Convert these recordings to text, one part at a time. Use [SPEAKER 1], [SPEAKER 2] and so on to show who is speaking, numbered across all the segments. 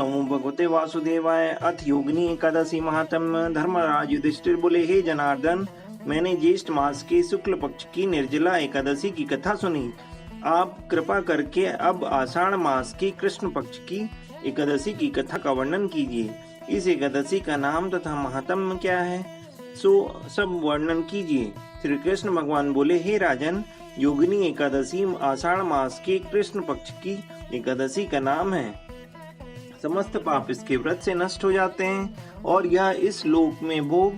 [SPEAKER 1] नमो भगवते वासुदेवाय। अथ योगिनी एकादशी महात्म्य। धर्मराज युधिष्ठिर बोले, हे जनार्दन, मैंने ज्येष्ठ मास के शुक्ल पक्ष की निर्जला एकादशी की कथा सुनी। आप कृपा करके अब आषाढ़ मास की कृष्ण पक्ष की एकादशी की कथा का वर्णन कीजिए। इस एकादशी का नाम तथा महात्म्य क्या है, सो सब वर्णन कीजिए। श्री कृष्ण भगवान बोले, हे राजन, योगिनी एकादशी आषाढ़ मास के कृष्ण पक्ष की एकादशी का नाम है। समस्त पाप इसके व्रत से नष्ट हो जाते हैं और यह इस लोक में भोग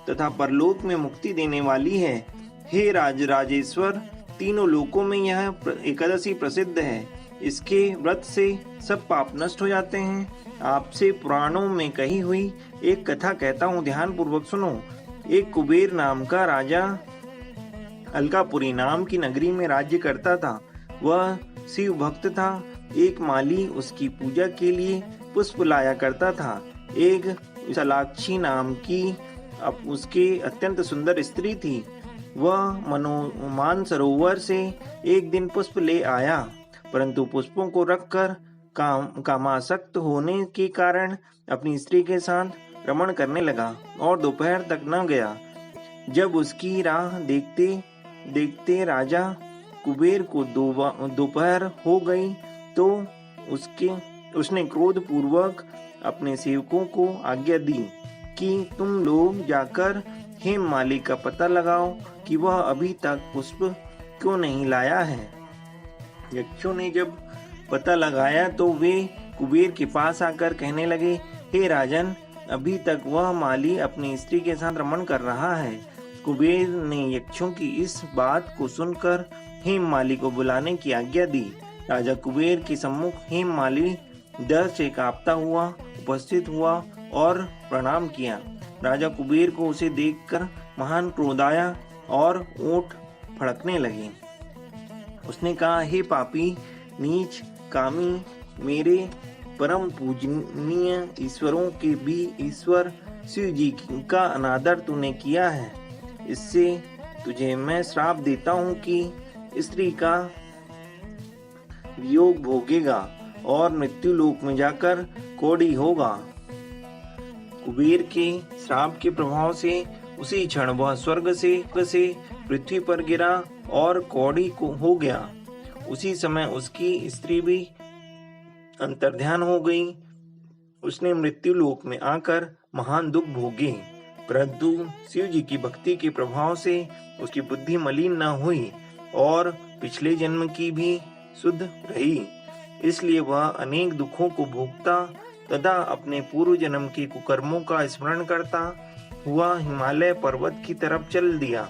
[SPEAKER 1] तथा परलोक में मुक्ति देने वाली है। हे राजेश्वर, तीनों लोकों में यह एकादशी प्रसिद्ध है। इसके व्रत से सब पाप नष्ट हो जाते हैं। आपसे पुराणों में कही हुई एक कथा कहता हूँ, ध्यान पूर्वक सुनो। एक कुबेर नाम का राजा अलकापुरी नाम की नगरी में राज्य करता था। वह शिव भक्त था। एक माली उसकी पूजा के लिए पुष्प लाया करता था। एक विशालाक्षी नाम की उसके अत्यंत सुंदर स्त्री थी। वह मानसरोवर से एक दिन पुष्प ले आया, परंतु पुष्पों को रखकर कामासक्त होने के कारण अपनी स्त्री के साथ रमण करने लगा और दोपहर तक न गया। जब उसकी राह देखते देखते राजा कुबेर को दोपहर हो गई तो उसने क्रोध पूर्वक अपने सेवकों को आज्ञा दी कि तुम लोग जाकर हेममाली का पता लगाओ कि वह अभी तक पुष्प क्यों नहीं लाया है। यक्षों ने जब पता लगाया तो वे कुबेर के पास आकर कहने लगे, हे राजन, अभी तक वह माली अपनी स्त्री के साथ रमण कर रहा है। कुबेर ने यक्षों की इस बात को सुनकर हेममाली को बुलाने की आज्ञा दी। राजा कुबेर के सम्मुख हेममाली डर से कांपता हुआ उपस्थित हुआ और प्रणाम किया। राजा कुबेर को उसे देखकर महान क्रोध आया और ओंठ फड़कने लगे। उसने कहा, हे पापी, नीच, कामी, मेरे परम पूजनीय ईश्वरों के भी ईश्वर शिव जी का अनादर तूने किया है। इससे तुझे मैं श्राप देता हूँ कि स्त्री का वियोग भोगेगा और मृत्यु लोक में जाकर कौड़ी होगा। कुबेर के श्राप के प्रभाव से उसी क्षण वह स्वर्ग से पृथ्वी पर गिरा और कौड़ी को हो गया। उसी समय उसकी स्त्री भी अंतर्ध्यान हो गई। उसने मृत्यु लोक में आकर महान दुख भोगे, परंतु शिव जी की भक्ति के प्रभाव से उसकी बुद्धि मलिन न हुई और पिछले जन्म की भी शुद्ध रही। इसलिए वह अनेक दुखों को भोगता तथा अपने पूर्व जन्म के कुकर्मों का स्मरण करता हुआ हिमालय पर्वत की तरफ चल दिया।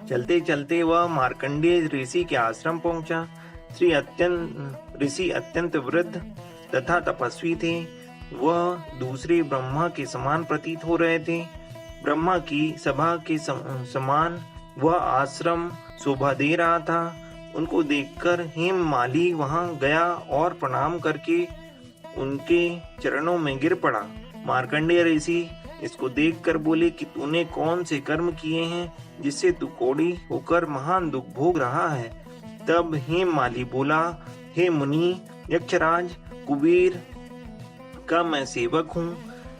[SPEAKER 1] चलते चलते वह मार्कंडेय ऋषि के आश्रम पहुंचा। ऋषि अत्यंत वृद्ध तथा तपस्वी थे। वह दूसरे ब्रह्मा के समान प्रतीत हो रहे थे। ब्रह्मा की सभा के समान वह आश्रम शोभा दे रहा था। उनको देखकर हेममाली वहां गया और प्रणाम करके उनके चरणों में गिर पड़ा। मार्कंडेय ऋषि इसको देखकर बोले कि तूने कौन से कर्म किए हैं जिससे तू कौड़ी होकर महान दुख भोग रहा है। तब हेममाली बोला, हे मुनि, यक्षराज कुबेर का मैं सेवक हूँ।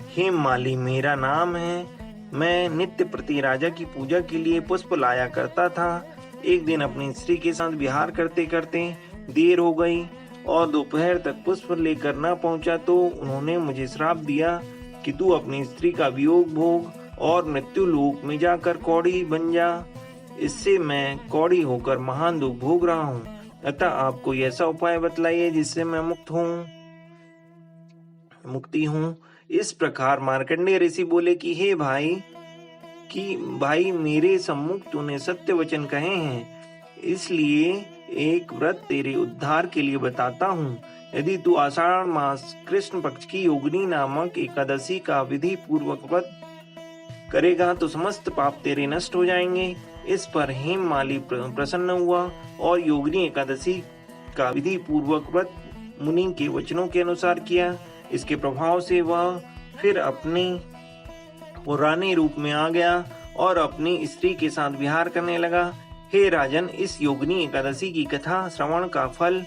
[SPEAKER 1] हेममाली मेरा नाम है। मैं नित्य प्रति राजा की पूजा के लिए पुष्प लाया करता था। एक दिन अपनी स्त्री के साथ विहार करते करते देर हो गई और दोपहर तक पुष्प लेकर न पहुंचा तो उन्होंने मुझे श्राप दिया कि तू अपनी स्त्री का वियोग भोग और मृत्यु लोक में जाकर कौड़ी बन जा। इससे मैं कौड़ी होकर महान दुख भोग रहा हूँ। अतः आप कोई ऐसा उपाय बतलाइए जिससे मैं मुक्ति हूँ। इस प्रकार मार्कंडेय ऋषि बोले कि हे भाई मेरे सम्मुख तूने सत्य वचन कहे हैं, इसलिए एक व्रत तेरे उद्धार के लिए बताता हूँ। यदि तू आषाढ़ मास कृष्ण पक्ष की योगिनी नामक एकादशी का विधि पूर्वक व्रत करेगा तो समस्त पाप तेरे नष्ट हो जाएंगे। इस पर हेममाली प्रसन्न हुआ और योगिनी एकादशी का विधि पूर्वक व्रत मुनि के वचनों के अनुसार किया। इसके प्रभाव से वह फिर अपने पुराने रूप में आ गया और अपनी स्त्री के साथ विहार करने लगा। हे राजन, इस योगिनी एकादशी की कथा श्रवण का फल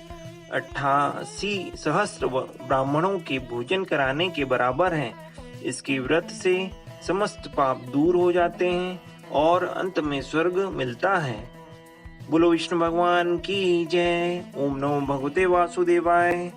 [SPEAKER 1] 88 सहस्त्र ब्राह्मणों के भोजन कराने के बराबर है। इसके व्रत से समस्त पाप दूर हो जाते हैं और अंत में स्वर्ग मिलता है। बोलो विष्णु भगवान की जय। ओम नमो भगवते वासुदेवाय।